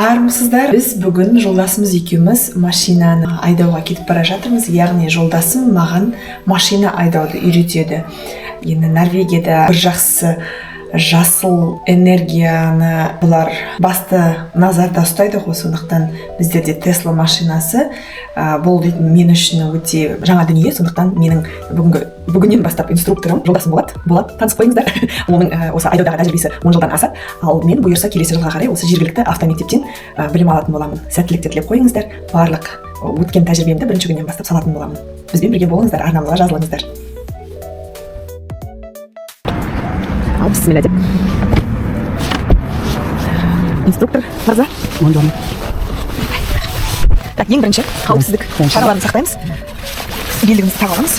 армысыздар. Біз бүгін жолдасымыз екеуміз машинаны айдауға кетіп бара жатырмыз. Яғни жолдасым маған машина айдауды үйретеді. Енді Норвегияда бір жақсы жасыл энергияны бұлар басты назарда ұстайды ғой, сондықтан біздерде Тесла машинасы бұл дейтін мен үшін өте жаңа дүние. Сондықтан менің бүгіннен бастап инструкторым жолдасым болады, танысып қойыңыздар. Оның осы айдаудағы тәжірибесі 10 жылдан асады, ал мен бұйырса келесі жылға қарай осы жергілікті автомектептен білім алатын боламын. Сәттілік тілеп қойыңыздар. Барлық өткен тәжірибемді бірінші күннен бастап салатын боламын. Бізбен бірге болыңыздар, арнамызға жазылыңыздар. Ал бісмилля деп. Инструктор мырза. Так, ең бірінші қауіпсіздік шараларын сақтаймыз. Белдігімізді тағып аламыз.